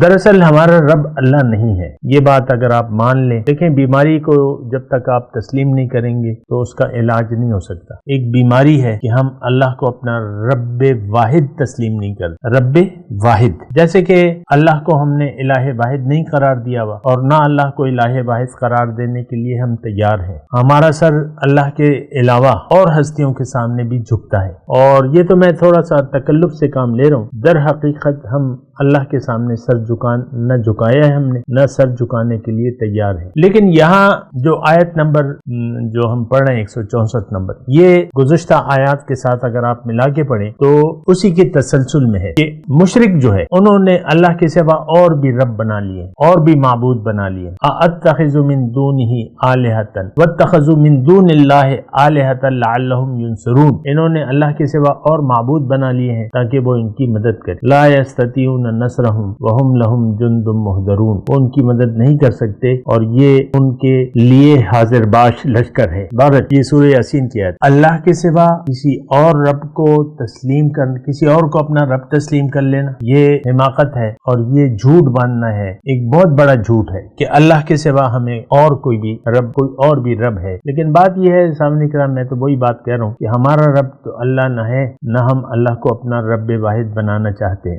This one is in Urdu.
دراصل ہمارا رب اللہ نہیں ہے، یہ بات اگر آپ مان لیں۔ دیکھیں بیماری کو جب تک آپ تسلیم نہیں کریں گے تو اس کا علاج نہیں ہو سکتا۔ ایک بیماری ہے کہ ہم اللہ کو اپنا رب واحد تسلیم نہیں کرتے، رب واحد، جیسے کہ اللہ کو ہم نے الہ واحد نہیں قرار دیا ہوا، اور نہ اللہ کو الہ واحد قرار دینے کے لیے ہم تیار ہیں۔ ہمارا سر اللہ کے علاوہ اور ہستیوں کے سامنے بھی جھکتا ہے، اور یہ تو میں تھوڑا سا تکلف سے کام لے رہا ہوں، در حقیقت ہم اللہ کے سامنے سر نہ جھکایا ہے ہم نے، نہ سر جھکانے کے لیے تیار ہے۔ لیکن یہاں جو آیت نمبر جو ہم پڑھ رہے ہیں 164 نمبر، یہ گزشتہ آیات کے ساتھ اگر آپ ملا کے پڑھیں تو اسی کے تسلسل میں ہے کہ مشرک جو ہے انہوں نے اللہ کے سوا اور بھی رب بنا لیے، اور بھی معبود بنا لیے۔ اَأَتَّخِذُ مِن دُونِهِ آلِهَةً وَاتَّخَذُوا مِن دُونِ اللَّهِ آلِهَةً لَعَلَّهُمْ يُنصَرُونَ، انہوں نے اللہ کے سوا اور معبود بنا لیے ہیں تاکہ وہ ان کی مدد کریں۔ لا يستطيعون نصرهم وهم لهم جند محضرون، وہ ان کی مدد نہیں کر سکتے اور یہ ان کے لیے حاضر باش لشکر ہے۔ بارت یہ سورہ یاسین کی آیت۔ اللہ کے سوا کسی اور رب کو تسلیم کرنا، کسی اور کو اپنا رب تسلیم کر لینا، یہ حماقت ہے اور یہ جھوٹ باندھنا ہے، ایک بہت بڑا جھوٹ ہے کہ اللہ کے سوا ہمیں اور کوئی اور بھی رب ہے۔ لیکن بات یہ ہے سامنے کرام، میں تو وہی بات کہہ رہا ہوں کہ ہمارا رب تو اللہ نہ ہے، نہ ہم اللہ کو اپنا رب واحد بنانا چاہتے ہیں۔